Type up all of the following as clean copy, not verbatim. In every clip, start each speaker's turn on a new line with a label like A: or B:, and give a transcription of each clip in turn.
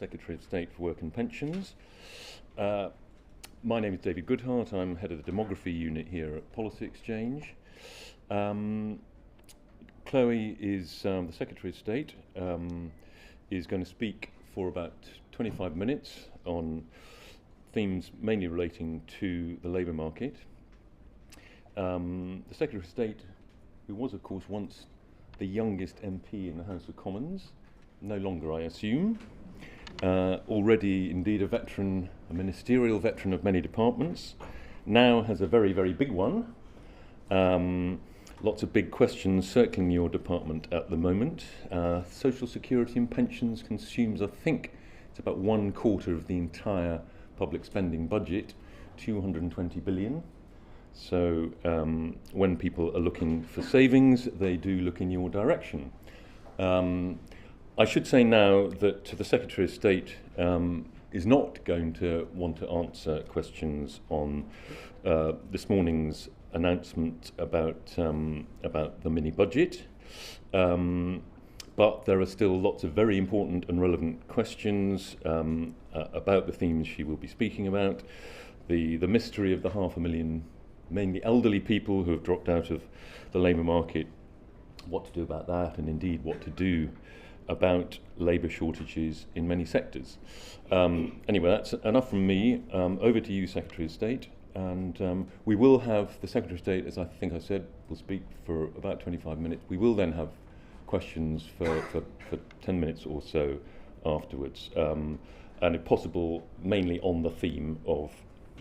A: Secretary of State for Work and Pensions. My name is David Goodhart. I'm head of the demography unit here at Policy Exchange. Chloe is the Secretary of State, is going to speak for about 25 minutes on themes mainly relating to the labour market. The Secretary of State, who was of course once the youngest MP in the House of Commons, no longer I assume, already indeed a veteran, a ministerial veteran of many departments, now has a very, very big one. Lots of big questions circling your department at the moment. Social security and pensions consumes, I think, it's about 1/4 of the entire public spending budget, 220 billion. So when people are looking for savings, they do look in your direction. I should say now that the Secretary of State is not going to want to answer questions on this morning's announcement about the mini budget, but there are still lots of very important and relevant questions about the themes she will be speaking about. The mystery of the 500,000 mainly elderly people who have dropped out of the labour market, what to do about that, and indeed what to do about labour shortages in many sectors. Anyway, that's enough from me. Over to you, Secretary of State. And we will have the Secretary of State, as I think I said, will speak for about 25 minutes. We will then have questions for 10 minutes or so afterwards. And if possible, mainly on the theme of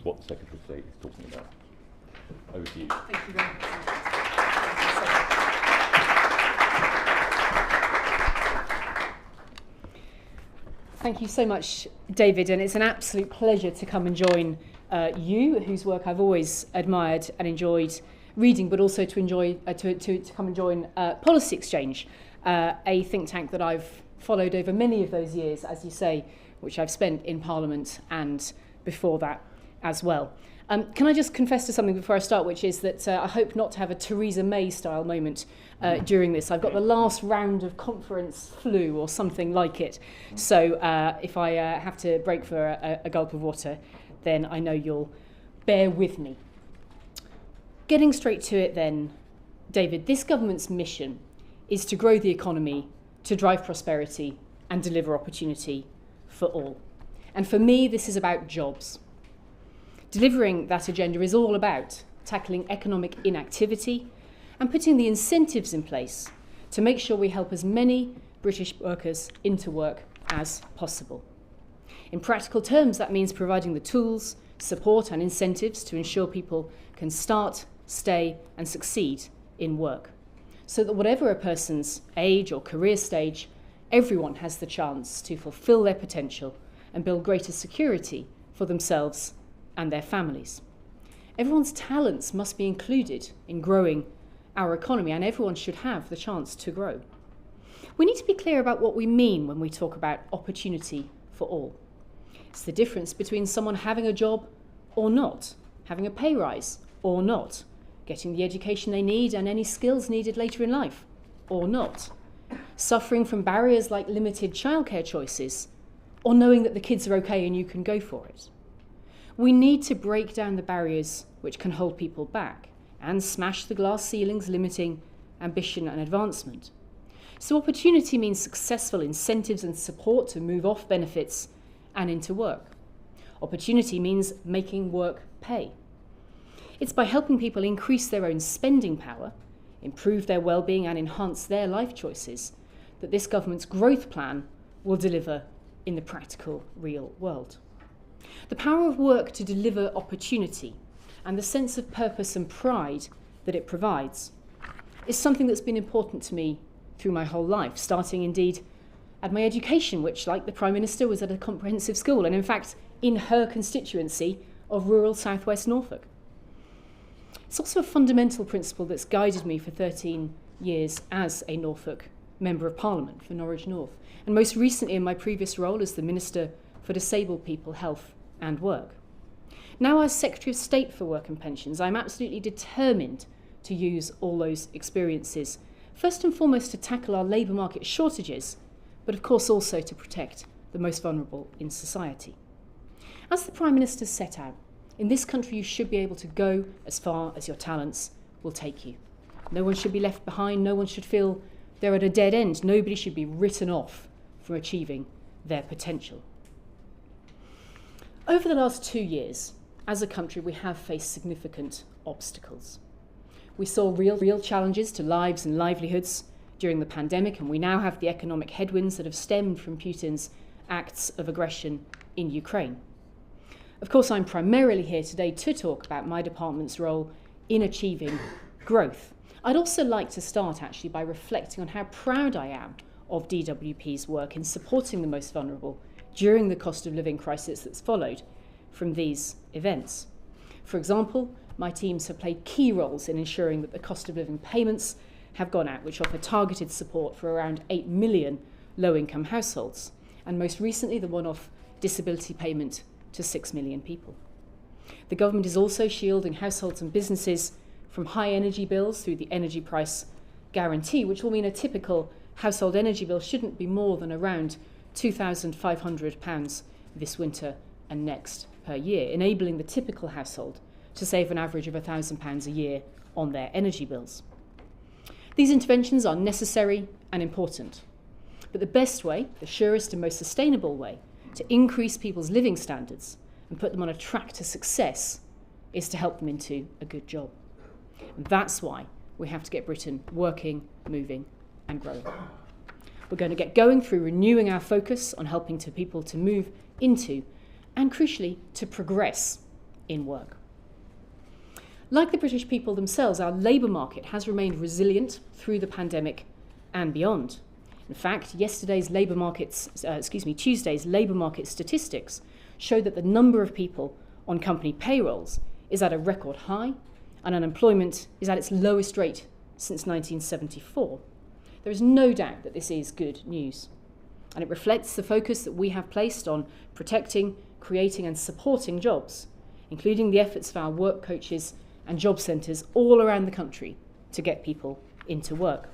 A: what the Secretary of State is talking about. Over to you.
B: Thank you very much. Thank you so much, David, and it's an absolute pleasure to come and join you, whose work I've always admired and enjoyed reading, but also to come and join Policy Exchange, a think tank that I've followed over many of those years, as you say, which I've spent in Parliament and before that as well. Can I just confess to something before I start, which is that I hope not to have a Theresa May style moment during this. I've got the last round of conference flu or something like it. So if I have to break for a gulp of water, then I know you'll bear with me. Getting straight to it then, David, this government's mission is to grow the economy, to drive prosperity and deliver opportunity for all. And for me, this is about jobs. Delivering that agenda is all about tackling economic inactivity and putting the incentives in place to make sure we help as many British workers into work as possible. In practical terms, that means providing the tools, support and incentives to ensure people can start, stay and succeed in work, so that whatever a person's age or career stage, everyone has the chance to fulfil their potential and build greater security for themselves and their families. Everyone's talents must be included in growing our economy, and everyone should have the chance to grow. We need to be clear about what we mean when we talk about opportunity for all. It's the difference between someone having a job or not, having a pay rise or not, getting the education they need and any skills needed later in life or not, suffering from barriers like limited childcare choices or knowing that the kids are okay and you can go for it. We need to break down the barriers which can hold people back and smash the glass ceilings limiting ambition and advancement. So opportunity means successful incentives and support to move off benefits and into work. Opportunity means making work pay. It's by helping people increase their own spending power, improve their well-being and enhance their life choices that this government's growth plan will deliver in the practical, real world. The power of work to deliver opportunity and the sense of purpose and pride that it provides is something that's been important to me through my whole life, starting indeed at my education, which, like the Prime Minister, was at a comprehensive school and in fact in her constituency of rural southwest Norfolk. It's also a fundamental principle that's guided me for 13 years as a Norfolk Member of Parliament for Norwich North, and most recently in my previous role as the Minister for Disabled People, Health and Work. Now as Secretary of State for Work and Pensions, I'm absolutely determined to use all those experiences, first and foremost to tackle our labour market shortages, but of course also to protect the most vulnerable in society. As the Prime Minister set out, in this country you should be able to go as far as your talents will take you. No one should be left behind, no one should feel they're at a dead end, nobody should be written off from achieving their potential. Over the last 2 years, as a country, we have faced significant obstacles. We saw real challenges to lives and livelihoods during the pandemic, and we now have the economic headwinds that have stemmed from Putin's acts of aggression in Ukraine. Of course, I'm primarily here today to talk about my department's role in achieving growth. I'd also like to start actually by reflecting on how proud I am of DWP's work in supporting the most vulnerable during the cost of living crisis that's followed from these events. For example, my teams have played key roles in ensuring that the cost of living payments have gone out, which offer targeted support for around 8 million low-income households, and most recently the one-off disability payment to 6 million people. The government is also shielding households and businesses from high energy bills through the energy price guarantee, which will mean a typical household energy bill shouldn't be more than around £2,500 this winter and next per year, enabling the typical household to save an average of £1,000 a year on their energy bills. These interventions are necessary and important, but the best way, the surest and most sustainable way to increase people's living standards and put them on a track to success is to help them into a good job. And that's why we have to get Britain working, moving and growing. We're going to get going through renewing our focus on helping people to move into and, crucially, to progress in work. Like the British people themselves, our labour market has remained resilient through the pandemic and beyond. In fact, Tuesday's labour market statistics show that the number of people on company payrolls is at a record high and unemployment is at its lowest rate since 1974. There is no doubt that this is good news, and it reflects the focus that we have placed on protecting, creating and supporting jobs, including the efforts of our work coaches and job centres all around the country to get people into work.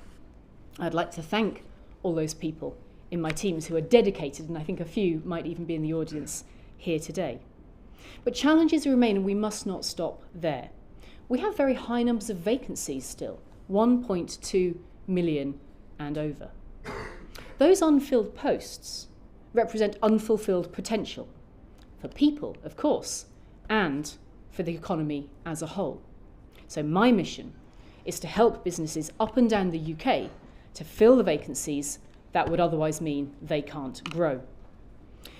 B: I'd like to thank all those people in my teams who are dedicated, and I think a few might even be in the audience here today. But challenges remain, and we must not stop there. We have very high numbers of vacancies still, 1.2 million and over. Those unfilled posts represent unfulfilled potential for people, of course, and for the economy as a whole. So my mission is to help businesses up and down the UK to fill the vacancies that would otherwise mean they can't grow.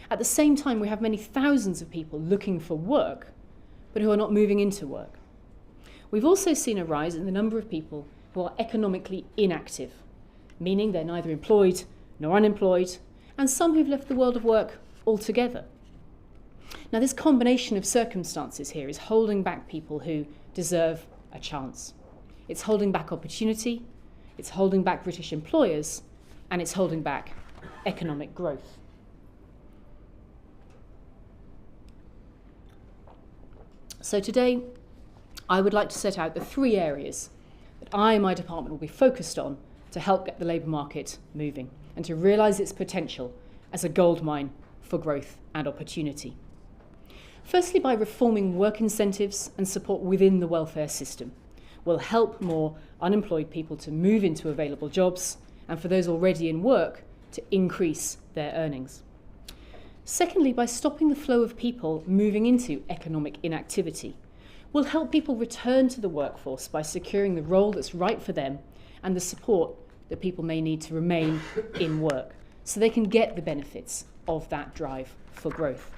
B: At the same time, we have many thousands of people looking for work, but who are not moving into work. We've also seen a rise in the number of people who are economically inactive, meaning they're neither employed nor unemployed, and some who've left the world of work altogether. Now, this combination of circumstances here is holding back people who deserve a chance. It's holding back opportunity, it's holding back British employers, and it's holding back economic growth. So today, I would like to set out the 3 areas that I and my department will be focused on to help get the labour market moving and to realise its potential as a goldmine for growth and opportunity. Firstly, by reforming work incentives and support within the welfare system, we'll help more unemployed people to move into available jobs and for those already in work to increase their earnings. Secondly, by stopping the flow of people moving into economic inactivity, we'll help people return to the workforce by securing the role that's right for them and the support that people may need to remain in work so they can get the benefits of that drive for growth.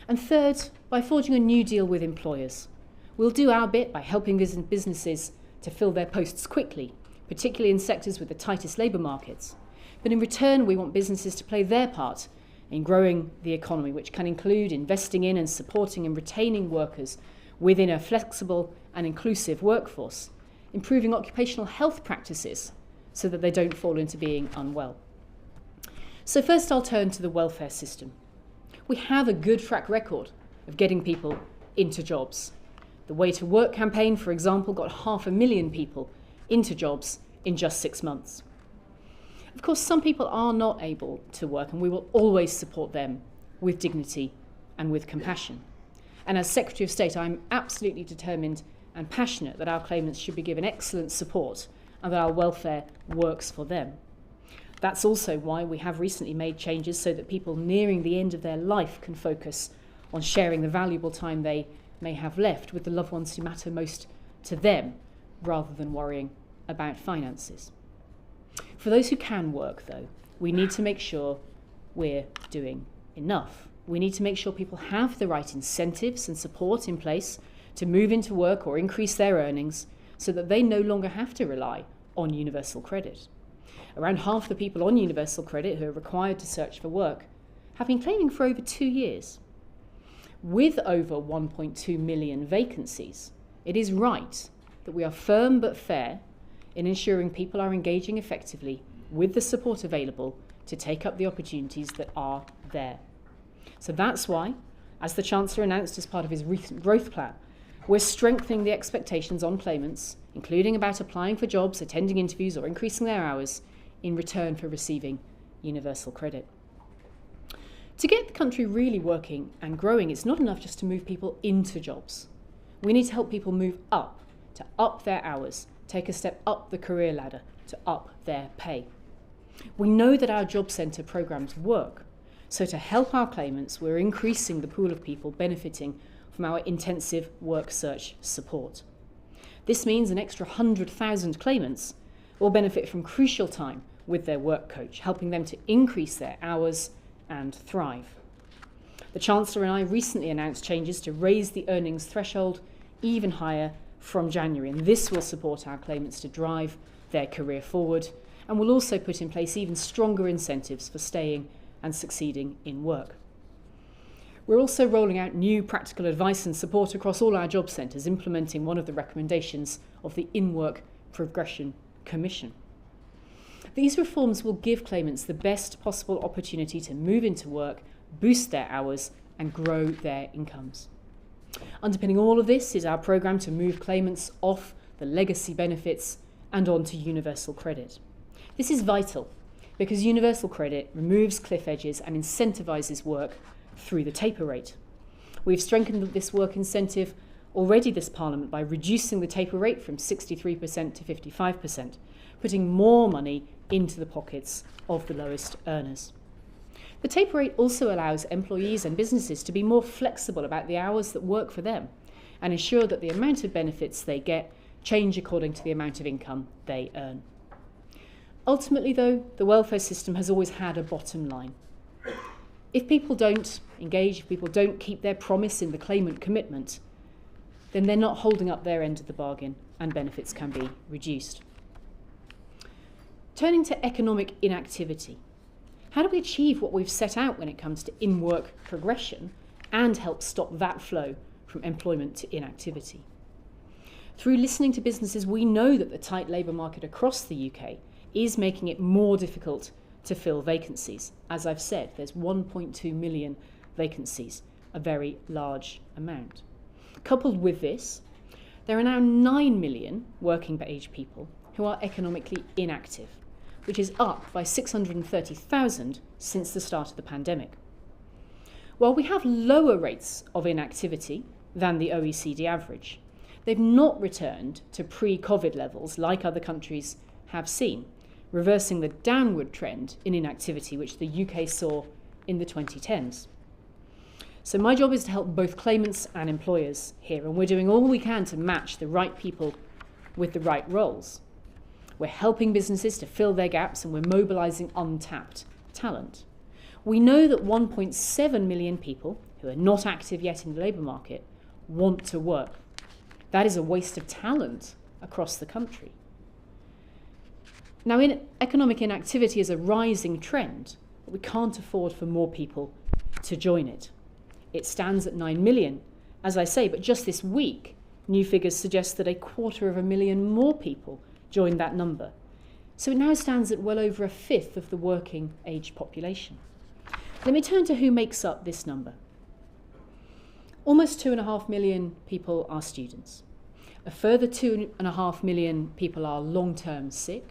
B: And third, by forging a new deal with employers. We'll do our bit by helping businesses to fill their posts quickly, particularly in sectors with the tightest labour markets. But in return, we want businesses to play their part in growing the economy, which can include investing in and supporting and retaining workers within a flexible and inclusive workforce, improving occupational health practices so that they don't fall into being unwell. So first I'll turn to the welfare system. We have a good track record of getting people into jobs. The Way to Work campaign, for example, got 500,000 people into jobs in just 6 months. Of course, some people are not able to work, and we will always support them with dignity and with compassion. And as Secretary of State, I'm absolutely determined and passionate that our claimants should be given excellent support and that our welfare works for them. That's also why we have recently made changes so that people nearing the end of their life can focus on sharing the valuable time they may have left with the loved ones who matter most to them, rather than worrying about finances. For those who can work, though, we need to make sure we're doing enough. We need to make sure people have the right incentives and support in place to move into work or increase their earnings so that they no longer have to rely on universal credit. Around half the people on universal credit who are required to search for work have been claiming for over 2 years. With over 1.2 million vacancies, it is right that we are firm but fair in ensuring people are engaging effectively with the support available to take up the opportunities that are there. So that's why, as the Chancellor announced as part of his recent growth plan, we're strengthening the expectations on claimants, including about applying for jobs, attending interviews or increasing their hours in return for receiving universal credit. To get the country really working and growing, it's not enough just to move people into jobs. We need to help people move up, to up their hours, take a step up the career ladder, to up their pay. We know that our job centre programmes work, so to help our claimants, we're increasing the pool of people benefiting from our intensive work search support. This means an extra 100,000 claimants will benefit from crucial time with their work coach, helping them to increase their hours and thrive. The Chancellor and I recently announced changes to raise the earnings threshold even higher from January, and this will support our claimants to drive their career forward and will also put in place even stronger incentives for staying and succeeding in work. We're also rolling out new practical advice and support across all our job centres, implementing one of the recommendations of the In-Work Progression Commission. These reforms will give claimants the best possible opportunity to move into work, boost their hours and grow their incomes. Underpinning all of this is our programme to move claimants off the legacy benefits and onto universal credit. This is vital because universal credit removes cliff edges and incentivises work through the taper rate. We've strengthened this work incentive already this Parliament by reducing the taper rate from 63% to 55%, putting more money into the pockets of the lowest earners. The taper rate also allows employees and businesses to be more flexible about the hours that work for them and ensure that the amount of benefits they get change according to the amount of income they earn. Ultimately, though, the welfare system has always had a bottom line. If people don't engage, if people don't keep their promise in the claimant commitment, then they're not holding up their end of the bargain and benefits can be reduced. Turning to economic inactivity, how do we achieve what we've set out when it comes to in-work progression and help stop that flow from employment to inactivity? Through listening to businesses, we know that the tight labour market across the UK is making it more difficult to fill vacancies. As I've said, there's 1.2 million vacancies, a very large amount. Coupled with this, there are now 9 million working age people who are economically inactive, which is up by 630,000 since the start of the pandemic. While we have lower rates of inactivity than the OECD average, they've not returned to pre-COVID levels like other countries have seen, reversing the downward trend in inactivity which the UK saw in the 2010s. So my job is to help both claimants and employers here, and we're doing all we can to match the right people with the right roles. We're helping businesses to fill their gaps and we're mobilising untapped talent. We know that 1.7 million people who are not active yet in the labour market want to work. That is a waste of talent across the country. Now, economic inactivity is a rising trend, but we can't afford for more people to join it. It stands at 9 million, as I say, but just this week, new figures suggest that 250,000 more people joined that number. So it now stands at well over a fifth of the working age population. Let me turn to who makes up this number. Almost 2.5 million people are students. A further 2.5 million people are long-term sick.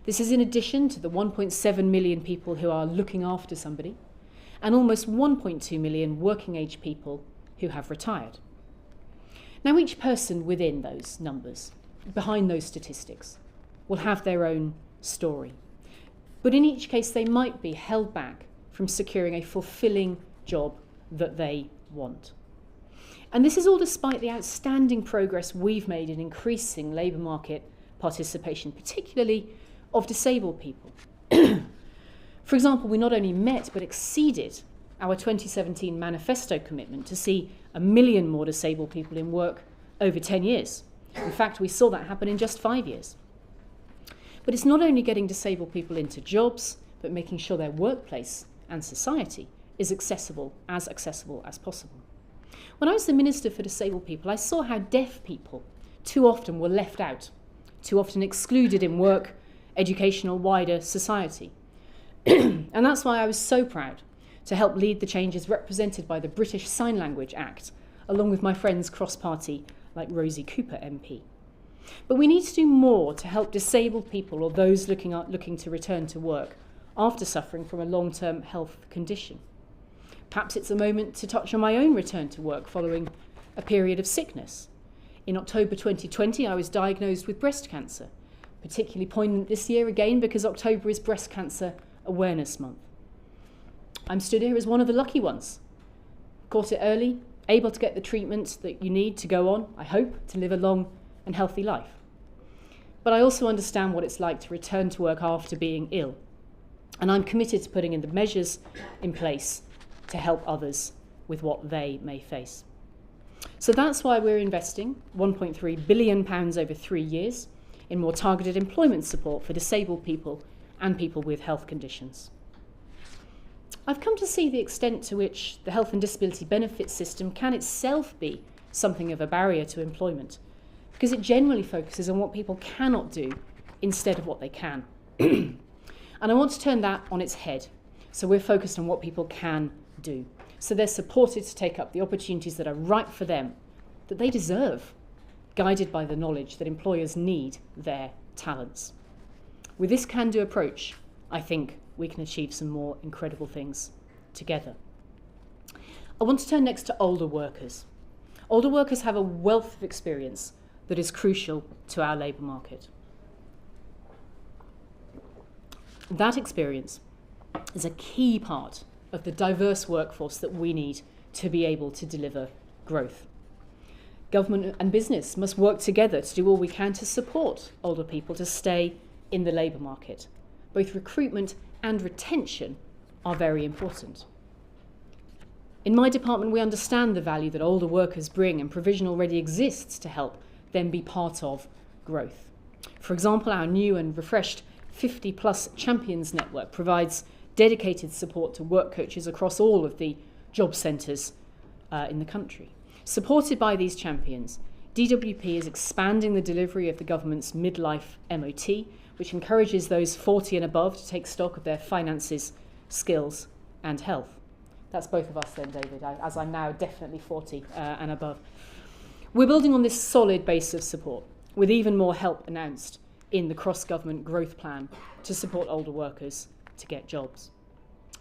B: This is in addition to the 1.7 million people who are looking after somebody and almost 1.2 million working age people who have retired. Now, each person within those numbers, behind those statistics, will have their own story. But in each case, they might be held back from securing a fulfilling job that they want. And this is all despite the outstanding progress we've made in increasing labour market participation, particularly of disabled people. For example, we not only met but exceeded our 2017 manifesto commitment to see 1 million more disabled people in work over 10 years. In fact, we saw that happen in just 5 years. But it's not only getting disabled people into jobs, but making sure their workplace and society is accessible as possible. When I was the Minister for Disabled People, I saw how deaf people too often were left out, too often excluded in work, education, or wider society. And that's why I was so proud to help lead the changes represented by the British Sign Language Act, along with my friends cross-party like Rosie Cooper MP. But we need to do more to help disabled people or those looking to return to work after suffering from a long-term health condition. Perhaps it's a moment to touch on my own return to work following a period of sickness. In October 2020, I was diagnosed with breast cancer, particularly poignant this year again because October is Breast Cancer Awareness Month. I'm stood here as one of the lucky ones. Caught it early, able to get the treatment that you need to go on, I hope, to live a long and healthy life. But I also understand what it's like to return to work after being ill. And I'm committed to putting in the measures in place to help others with what they may face. So that's why we're investing £1.3 billion over 3 years in more targeted employment support for disabled people and people with health conditions. I've come to see the extent to which the health and disability benefits system can itself be something of a barrier to employment, because it generally focuses on what people cannot do instead of what they can. And I want to turn that on its head, so we're focused on what people can do, so they're supported to take up the opportunities that are right for them, that they deserve, guided by the knowledge that employers need their talents. With this can-do approach, I think we can achieve some more incredible things together. I want to turn next to older workers. Older workers have a wealth of experience that is crucial to our labour market. That experience is a key part of the diverse workforce that we need to be able to deliver growth. Government and business must work together to do all we can to support older people to stay in the labour market. Both recruitment and retention are very important. In my department, we understand the value that older workers bring, and provision already exists to help them be part of growth. For example, our new and refreshed 50-plus Champions Network provides dedicated support to work coaches across all of the job centres in the country. Supported by these champions, DWP is expanding the delivery of the government's midlife MOT, which encourages those 40 and above to take stock of their finances, skills and health. That's both of us then, David, as I'm now definitely 40 and above. We're building on this solid base of support, with even more help announced in the cross-government growth plan to support older workers to get jobs.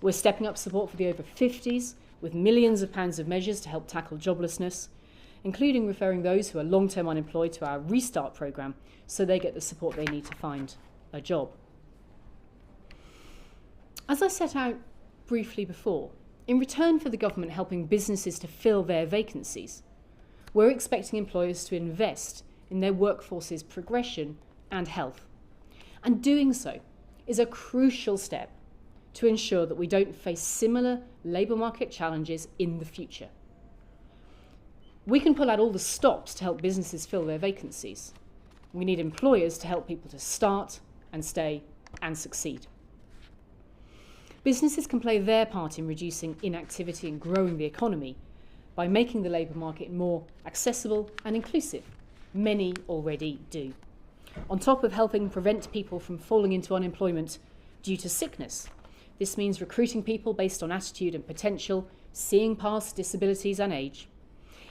B: We're stepping up support for the over 50s with millions of pounds of measures to help tackle joblessness, including referring those who are long-term unemployed to our Restart programme so they get the support they need to find a job. As I set out briefly before, in return for the government helping businesses to fill their vacancies, we're expecting employers to invest in their workforce's progression and health. And doing so is a crucial step to ensure that we don't face similar labour market challenges in the future. We can pull out all the stops to help businesses fill their vacancies. We need employers to help people to start and stay and succeed. Businesses can play their part in reducing inactivity and growing the economy by making the labour market more accessible and inclusive. Many already do. On top of helping prevent people from falling into unemployment due to sickness, this means recruiting people based on attitude and potential, seeing past disabilities and age.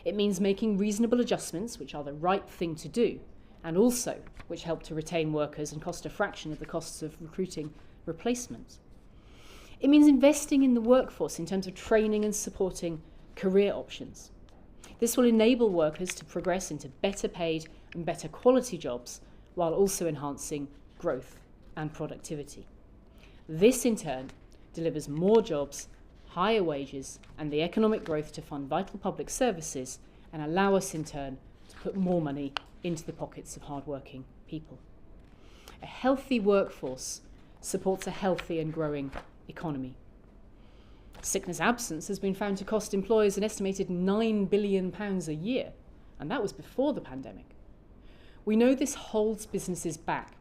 B: It means making reasonable adjustments, which are the right thing to do, and also which help to retain workers and cost a fraction of the costs of recruiting replacements. It means investing in the workforce in terms of training and supporting career options. This will enable workers to progress into better paid and better quality jobs while also enhancing growth and productivity. This in turn delivers more jobs, higher wages and the economic growth to fund vital public services and allow us in turn to put more money into the pockets of hard-working people. A healthy workforce supports a healthy and growing economy. Sickness absence has been found to cost employers an estimated £9 billion a year, and that was before the pandemic. We know this holds businesses back,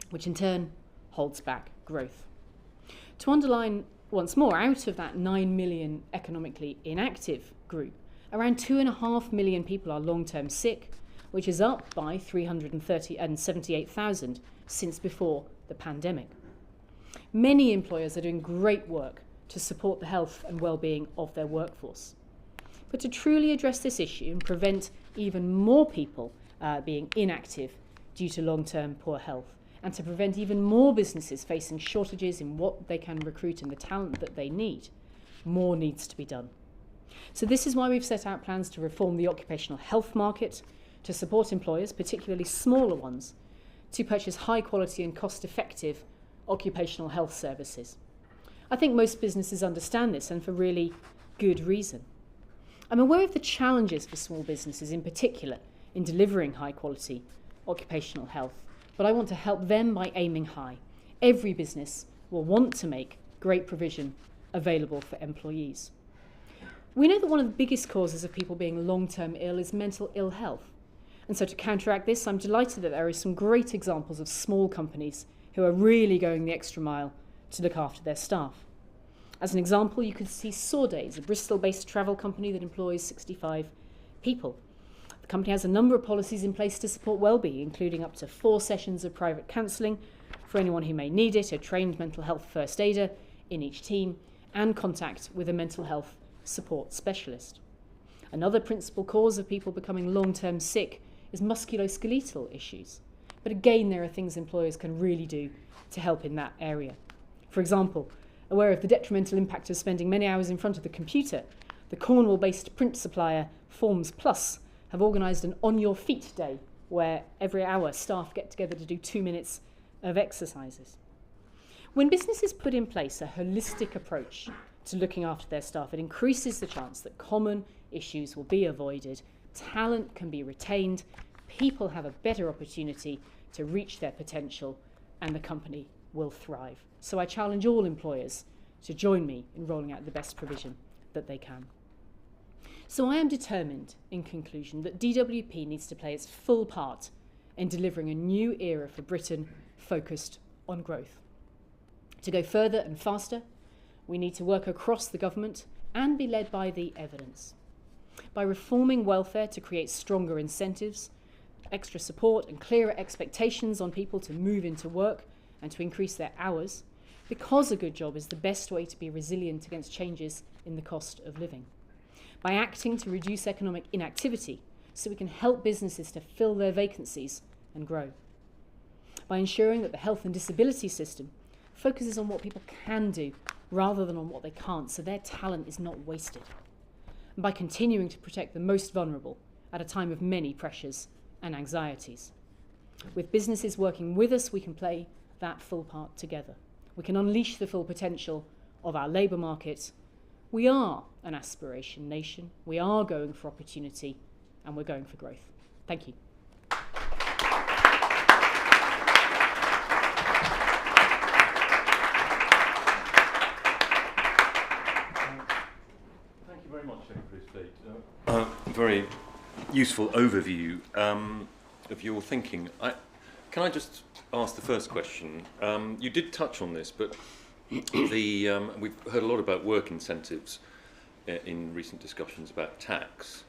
B: which in turn holds back growth. To underline once more, out of that 9 million economically inactive group, around 2.5 million people are long-term sick, which is up by 378,000 since before the pandemic. Many employers are doing great work to support the health and well-being of their workforce. But to truly address this issue and prevent even more people being inactive due to long-term poor health, and to prevent even more businesses facing shortages in what they can recruit and the talent that they need, more needs to be done. So this is why we've set out plans to reform the occupational health market, to support employers, particularly smaller ones, to purchase high-quality and cost-effective occupational health services. I think most businesses understand this, and for really good reason. I'm aware of the challenges for small businesses in particular in delivering high-quality occupational health, but I want to help them by aiming high. Every business will want to make great provision available for employees. We know that one of the biggest causes of people being long-term ill is mental ill health. And so to counteract this, I'm delighted that there are some great examples of small companies who are really going the extra mile to look after their staff. As an example, you could see Sawdays, a Bristol-based travel company that employs 65 people. The company has a number of policies in place to support well-being, including up to 4 sessions of private counselling for anyone who may need it, a trained mental health first aider in each team, and contact with a mental health support specialist. Another principal cause of people becoming long-term sick is musculoskeletal issues. But again, there are things employers can really do to help in that area. For example, aware of the detrimental impact of spending many hours in front of the computer, the Cornwall-based print supplier Forms Plus have organised an On Your Feet day where every hour staff get together to do 2 minutes of exercises. When businesses put in place a holistic approach to looking after their staff, it increases the chance that common issues will be avoided, talent can be retained, people have a better opportunity to reach their potential, and the company will thrive. So I challenge all employers to join me in rolling out the best provision that they can. So I am determined, in conclusion, that DWP needs to play its full part in delivering a new era for Britain focused on growth. To go further and faster, we need to work across the government and be led by the evidence. By reforming welfare to create stronger incentives, extra support and clearer expectations on people to move into work and to increase their hours, because a good job is the best way to be resilient against changes in the cost of living. By acting to reduce economic inactivity so we can help businesses to fill their vacancies and grow. By ensuring that the health and disability system focuses on what people can do rather than on what they can't, so their talent is not wasted. And by continuing to protect the most vulnerable at a time of many pressures and anxieties. With businesses working with us, we can play that full part together. We can unleash the full potential of our labour market. We are an aspiration nation. We are going for opportunity, and we're going for growth. Thank you.
A: Thank you very much, Secretary of State. Very useful overview of your thinking. Can I just ask the first question? You did touch on this, but we've heard a lot about work incentives in recent discussions about tax.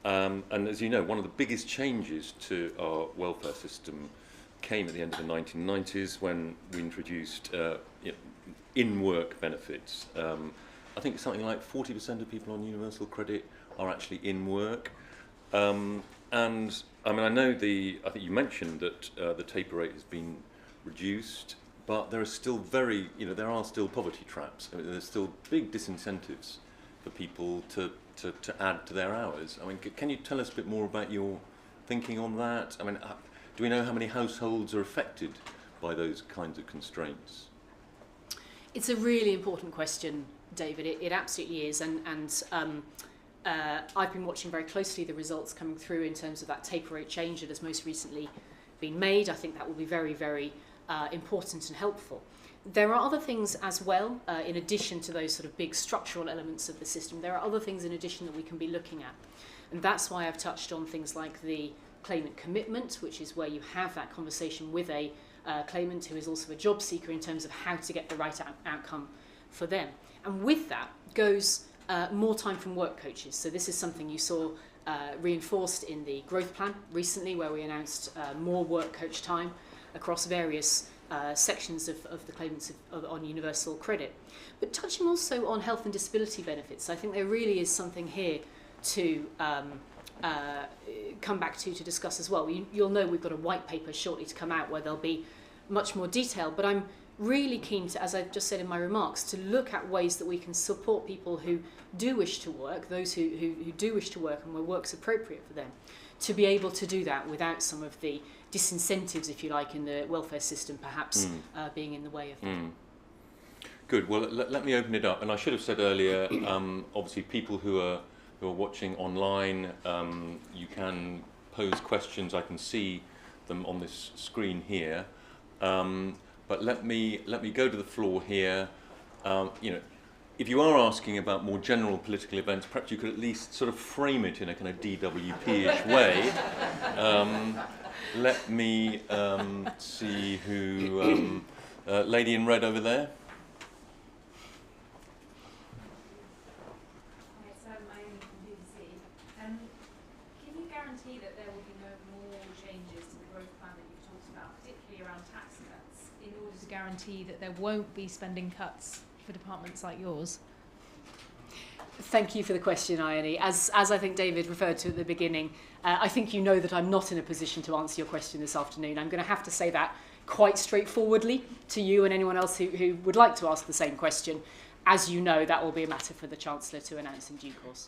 A: And as you know, one of the biggest changes to our welfare system came at the end of the 1990s when we introduced in-work benefits. I think something like 40% of people on universal credit are actually in work. And I mean, I think you mentioned that the taper rate has been reduced, but there are still there are still poverty traps. I mean, there's still big disincentives for people to add to their hours. I mean, can you tell us a bit more about your thinking on that? I mean, do we know how many households are affected by those kinds of constraints?
B: It's a really important question, David. It absolutely is, and I've been watching very closely the results coming through in terms of that taper rate change that has most recently been made. I think that will be very, very important and helpful. There are other things as well, in addition to those sort of big structural elements of the system. There are other things in addition that we can be looking at. And that's why I've touched on things like the claimant commitment, which is where you have that conversation with a claimant who is also a job seeker in terms of how to get the right outcome for them. And with that goes more time from work coaches. So this is something you saw reinforced in the growth plan recently, where we announced more work coach time across various sections of the claimants on universal credit. But touching also on health and disability benefits, I think there really is something here to come back to discuss as well. You'll know we've got a white paper shortly to come out where there'll be much more detail, but I'm really keen to, as I've just said in my remarks, to look at ways that we can support people who do wish to work, those who do wish to work and where work's appropriate for them, to be able to do that without some of the disincentives, if you like, in the welfare system perhaps being in the way of that.
A: Good. Well, let me open it up. And I should have said earlier, obviously people who are watching online, you can pose questions. I can see them on this screen here. But let me go to the floor here. If you are asking about more general political events, perhaps you could at least sort of frame it in a kind of DWP-ish way. Let me see who... lady in red over there.
C: That there will be no more changes to the growth plan that you've talked about, particularly around tax cuts, in order to guarantee that there won't be spending cuts for departments like yours?
B: Thank you for the question, Ione. As I think David referred to at the beginning, I think you know that I'm not in a position to answer your question this afternoon. I'm going to have to say that quite straightforwardly to you and anyone else who would like to ask the same question. As you know, that will be a matter for the Chancellor to announce in due course.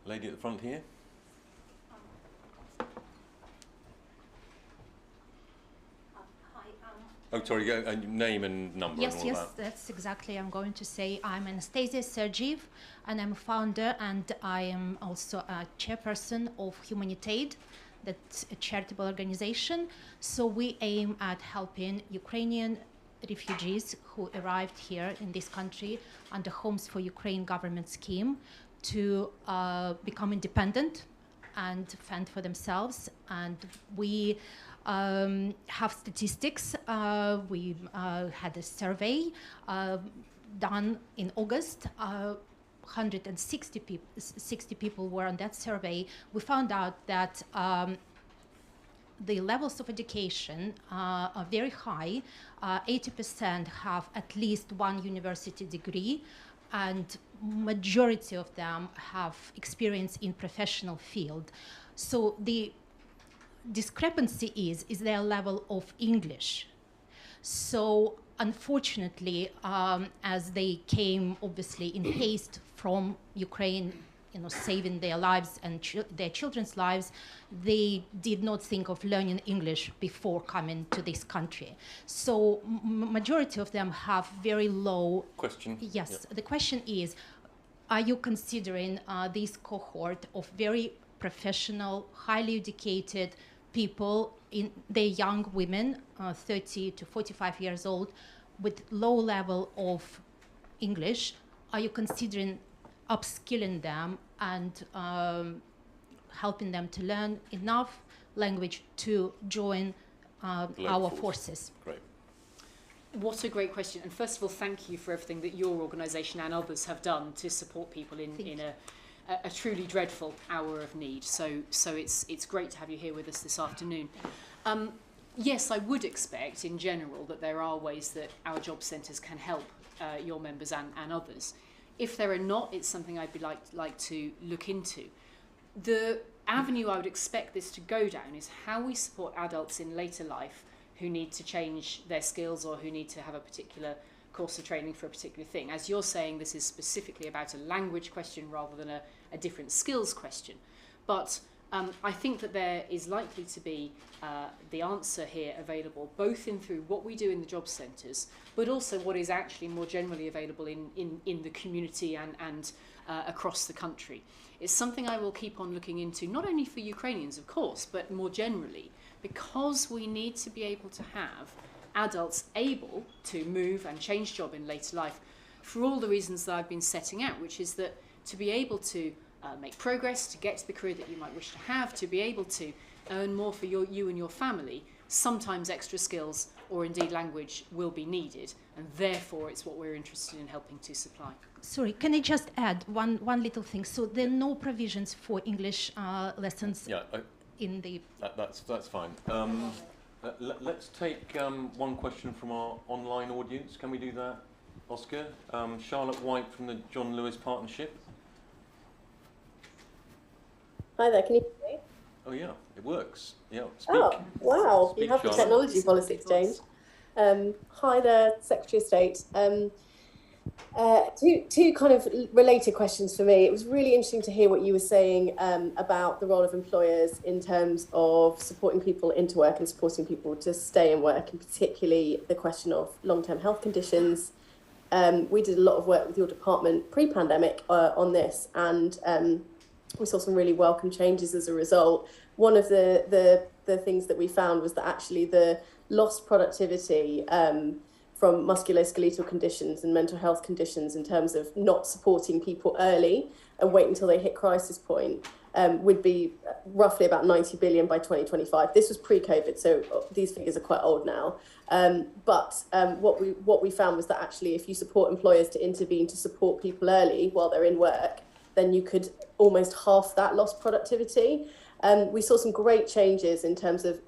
A: Lady at the front here. Oh, sorry, name and number and all that.
D: Yes, that's exactly. I'm going to say I'm Anastasia Sergiev, and I'm a founder, and I am also a chairperson of Humanitaid, that's a charitable organization. So we aim at helping Ukrainian refugees who arrived here in this country under Homes for Ukraine government scheme to become independent and fend for themselves. And we have statistics. We had a survey done in August. 160 people were on that survey. We found out that the levels of education are very high. 80% have at least one university degree, and majority of them have experience in professional field. So the discrepancy is their level of English. So unfortunately, as they came obviously in haste from Ukraine, saving their lives and their children's lives, they did not think of learning English before coming to this country. So majority of them have very low...
A: Question?
D: Yes.
A: Yep.
D: The question is, are you considering this cohort of very professional, highly educated people, they're young women, 30 to 45 years old, with low level of English, are you considering upskilling them and helping them to learn enough language to join our forces?
A: Great.
B: What a great question. And first of all, thank you for everything that your organisation and others have done to support people in a truly dreadful hour of need. So it's great to have you here with us this afternoon. Yes, I would expect in general that there are ways that our job centres can help your members and others. If there are not, it's something I'd be like to look into. The avenue I would expect this to go down is how we support adults in later life who need to change their skills or who need to have a particular course of training for a particular thing. As you're saying, this is specifically about a language question rather than a different skills question. But I think that there is likely to be the answer here available both in through what we do in the job centres, but also what is actually more generally available in the community and across the country. It's something I will keep on looking into, not only for Ukrainians, of course, but more generally, because we need to be able to have adults able to move and change job in later life for all the reasons that I've been setting out, which is that to be able to make progress, to get to the career that you might wish to have, to be able to earn more for you and your family, sometimes extra skills or indeed language will be needed, and therefore it's what we're interested in helping to supply.
D: Sorry, can I just add one little thing? So there are no provisions for English lessons in the...
A: That's fine. Let's take one question from our online audience. Can we do that, Oscar? Charlotte White from the John Lewis Partnership.
E: Hi there, can you hear me?
A: Oh yeah, it works. Yeah. Speak.
E: Oh, wow,
A: Speak,
E: you have the
A: Charlotte.
E: technology policy exchange. Hi there, Secretary of State. Two kind of related questions for me. It was really interesting to hear what you were saying about the role of employers in terms of supporting people into work and supporting people to stay in work, and particularly the question of long-term health conditions. We did a lot of work with your department pre-pandemic on this, and we saw some really welcome changes as a result. One of the things that we found was that actually the lost productivity from musculoskeletal conditions and mental health conditions in terms of not supporting people early and wait until they hit crisis point would be roughly about 90 billion by 2025. This was pre-COVID, so these figures are quite old now. But what we found was that actually if you support employers to intervene to support people early while they're in work, then you could almost half that lost productivity. We saw some great changes in terms of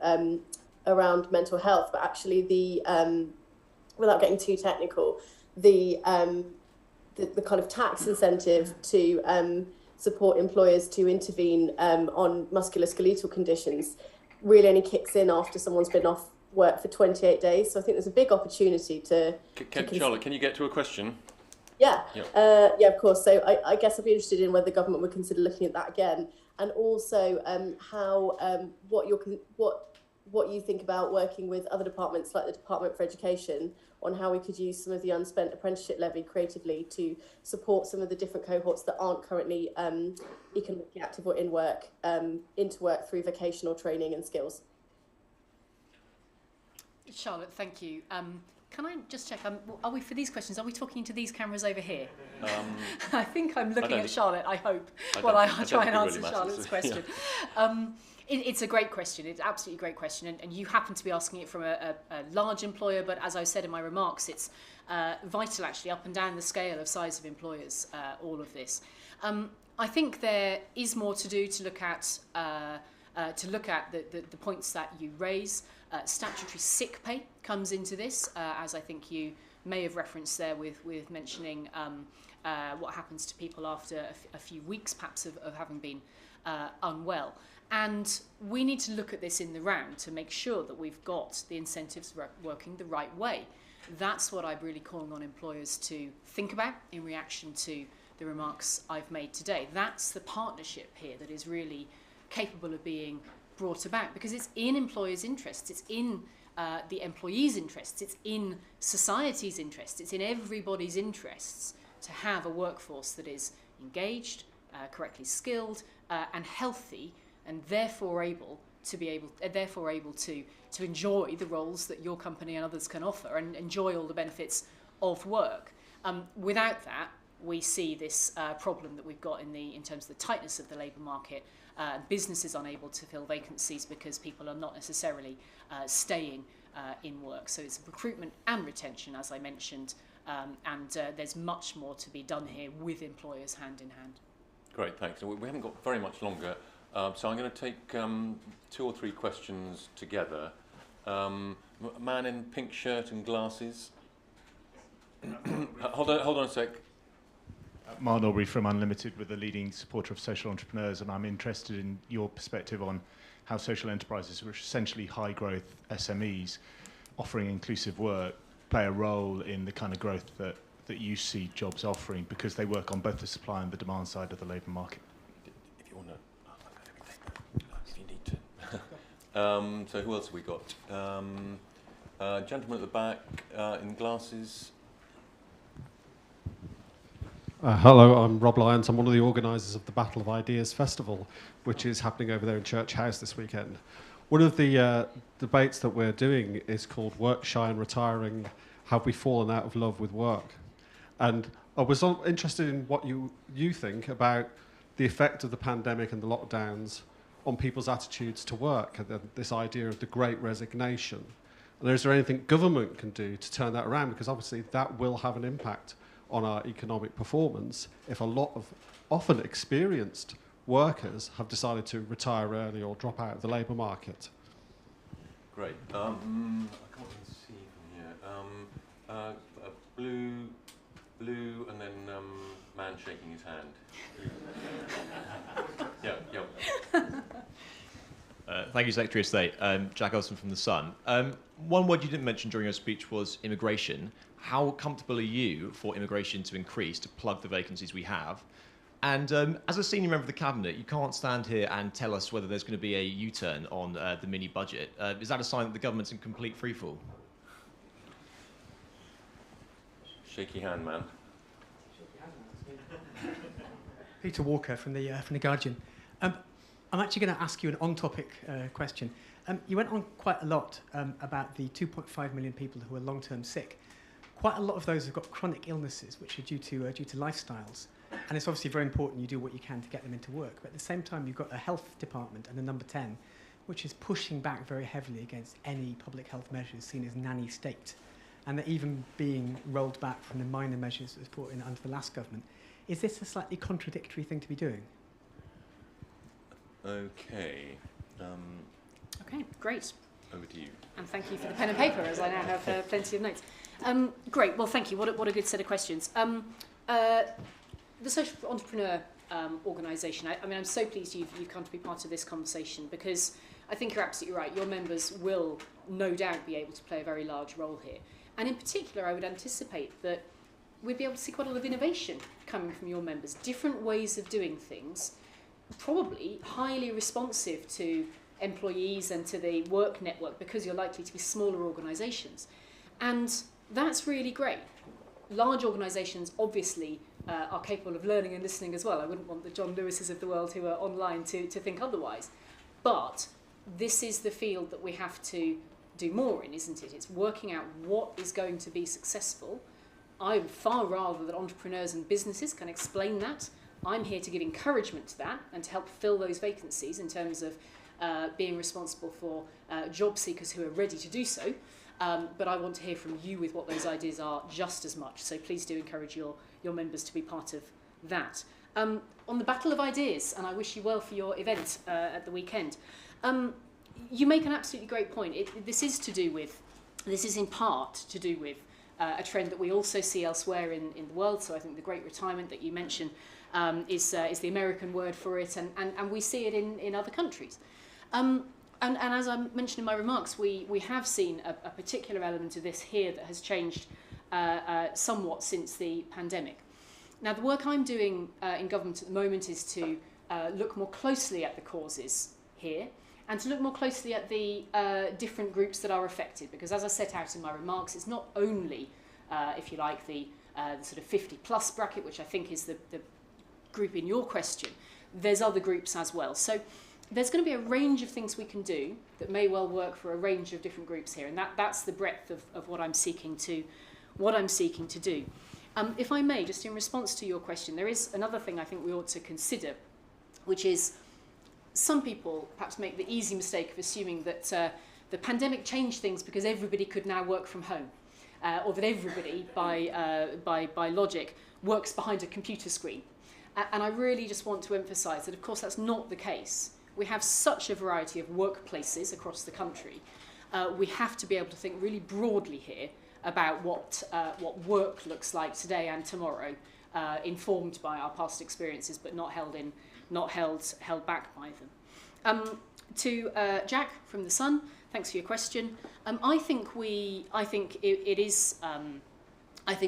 E: around mental health, but actually the without getting too technical, the kind of tax incentive to support employers to intervene on musculoskeletal conditions really only kicks in after someone's been off work for 28 days. So I think there's a big opportunity to...
A: Charlotte, can you get to a question?
E: Yeah, of course. So I guess I'd be interested in whether the government would consider looking at that again, and also how what you think about working with other departments like the Department for Education on how we could use some of the unspent apprenticeship levy creatively to support some of the different cohorts that aren't currently economically active or in work into work through vocational training and skills.
B: Charlotte, thank you. Can I just check, are we, for these questions, are we talking to these cameras over here? I think I'm looking at Charlotte, I hope, while I try and answer Charlotte's question. Yeah. It's a great question. It's absolutely a great question. And you happen to be asking it from a large employer, but as I said in my remarks, it's vital actually up and down the scale of size of employers, all of this. I think there is more to do to look at the points that you raise. Statutory sick pay comes into this, as I think you may have referenced there with mentioning what happens to people after a few weeks perhaps of having been unwell. And we need to look at this in the round to make sure that we've got the incentives working the right way. That's what I'm really calling on employers to think about in reaction to the remarks I've made today. That's the partnership here that is really capable of being brought about, because it's in employers' interests, it's in the employees' interests, it's in society's interests, it's in everybody's interests to have a workforce that is engaged, correctly skilled, and healthy, and therefore able to enjoy the roles that your company and others can offer and enjoy all the benefits of work. Without that, we see this problem that we've got in terms of the tightness of the labour market. Businesses unable to fill vacancies because people are not necessarily staying in work. So it's recruitment and retention, as I mentioned, and there's much more to be done here with employers hand in hand.
A: Great, thanks. We haven't got very much longer, so I'm going to take 2 or 3 questions together. Man in pink shirt and glasses. Hold on a sec.
F: Mark Norbury from Unlimited, with a leading supporter of social entrepreneurs, and I'm interested in your perspective on how social enterprises, which are essentially high-growth SMEs, offering inclusive work, play a role in the kind of growth that you see jobs offering, because they work on both the supply and the demand side of the labour market.
A: If you want to, if you need to. So who else have we got? Gentleman at the back in glasses.
G: Hello, I'm Rob Lyons. I'm one of the organisers of the Battle of Ideas Festival, which is happening over there in Church House this weekend. One of the debates that we're doing is called Work Shy and Retiring, Have We Fallen Out of Love with Work? And I was interested in what you think about the effect of the pandemic and the lockdowns on people's attitudes to work, and this idea of the Great Resignation. And is there anything government can do to turn that around? Because obviously that will have an impact on our economic performance if a lot of often experienced workers have decided to retire early or drop out of the labour market.
A: Great. I can't even see from here. Blue, and then man shaking his hand.
H: Thank you, Secretary of State. Jack Elson from The Sun. One word you didn't mention during your speech was immigration. How comfortable are you for immigration to increase, to plug the vacancies we have? And as a senior member of the Cabinet, you can't stand here and tell us whether there's going to be a U-turn on the mini-budget. Is that a sign that the government's in complete freefall?
A: Shaky hand, man.
I: Peter Walker from the Guardian. I'm actually going to ask you an on-topic question. You went on quite a lot about the 2.5 million people who are long-term sick. Quite a lot of those have got chronic illnesses, which are due to lifestyles. And it's obviously very important you do what you can to get them into work. But at the same time, you've got a health department and a number 10, which is pushing back very heavily against any public health measures seen as nanny state. And they're even being rolled back from the minor measures that was brought in under the last government. Is this a slightly contradictory thing to be doing?
A: Okay.
B: Okay, great.
A: Over to you.
B: And thank you for the pen and paper, as I now have plenty of notes. Great, well, thank you. What a good set of questions. The Social Entrepreneur organisation, I mean, I'm so pleased you've come to be part of this conversation, because I think you're absolutely right. Your members will no doubt be able to play a very large role here. And in particular, I would anticipate that we'd be able to see quite a lot of innovation coming from your members, different ways of doing things, probably highly responsive to employees and to the work network, because you're likely to be smaller organisations. And that's really great. Large organisations obviously are capable of learning and listening as well. I wouldn't want the John Lewises of the world who are online to think otherwise. But this is the field that we have to do more in, isn't it? It's working out what is going to be successful. I would far rather that entrepreneurs and businesses can explain that. I'm here to give encouragement to that and to help fill those vacancies in terms of being responsible for job seekers who are ready to do so. But I want to hear from you with what those ideas are just as much. So please do encourage your members to be part of that. On the Battle of Ideas, and I wish you well for your event at the weekend, you make an absolutely great point. This is in part to do with a trend that we also see elsewhere in the world. So I think the Great Retirement that you mentioned is the American word for it, and we see it in other countries. And as I mentioned in my remarks, we have seen a particular element of this here that has changed somewhat since the pandemic. Now, the work I'm doing in government at the moment is to look more closely at the causes here and to look more closely at the different groups that are affected. Because as I set out in my remarks, it's not only, if you like, the sort of 50-plus bracket, which I think is the group in your question. There's other groups as well. So there's going to be a range of things we can do that may well work for a range of different groups here, and that's the breadth of what I'm seeking to do. If I may, just in response to your question, there is another thing I think we ought to consider, which is some people perhaps make the easy mistake of assuming that the pandemic changed things because everybody could now work from home, or that everybody, by logic, works behind a computer screen. And I really just want to emphasise that, of course, that's not the case. We have such a variety of workplaces across the country. We have to be able to think really broadly here about what work looks like today and tomorrow, informed by our past experiences, but not held back by them. To Jack from the Sun, thanks for your question. I think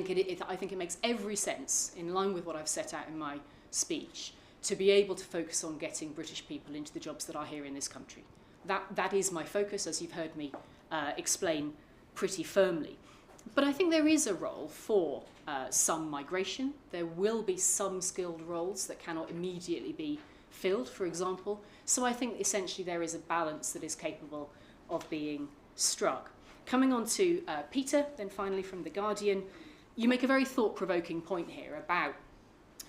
B: it makes every sense, in line with what I've set out in my speech, to be able to focus on getting British people into the jobs that are here in this country. That is my focus, as you've heard me explain pretty firmly. But I think there is a role for some migration. There will be some skilled roles that cannot immediately be filled, for example. So I think essentially there is a balance that is capable of being struck. Coming on to Peter, then finally from The Guardian, you make a very thought-provoking point here about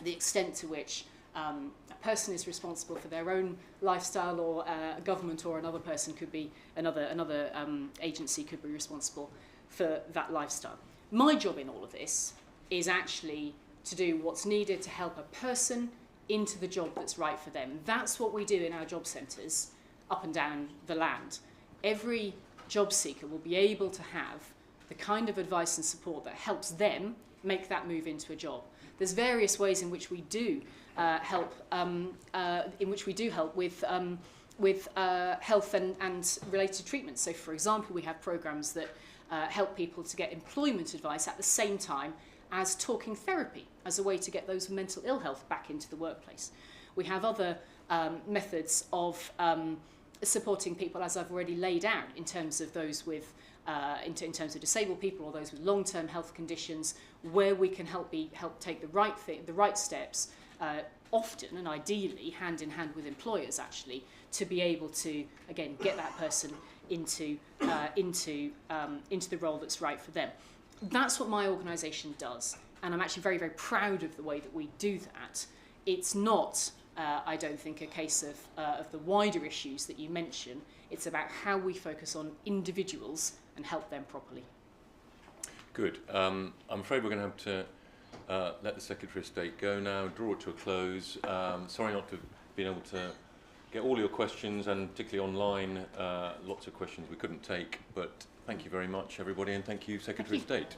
B: the extent to which a person is responsible for their own lifestyle, or a government or another person could be, another agency could be responsible for that lifestyle. My job in all of this is actually to do what's needed to help a person into the job that's right for them. That's what we do in our job centres up and down the land. Every job seeker will be able to have the kind of advice and support that helps them make that move into a job. There's various ways in which we do help with health and related treatments. So, for example, we have programmes that help people to get employment advice at the same time as talking therapy, as a way to get those with mental ill health back into the workplace. We have other methods of supporting people, as I've already laid out, in terms of those with, in terms of disabled people or those with long-term health conditions, where we can help take the right steps, often and ideally hand in hand with employers, actually, to be able to again get that person into the role that's right for them. That's what my organisation does, and I'm actually very, very proud of the way that we do that. It's not, I don't think, a case of the wider issues that you mention. It's about how we focus on individuals and help them properly.
A: Good. I'm afraid we're going to have to let the Secretary of State go now, draw it to a close. Sorry not to have been able to get all your questions, and particularly online, lots of questions we couldn't take, but thank you very much, everybody, and thank you, Secretary of State.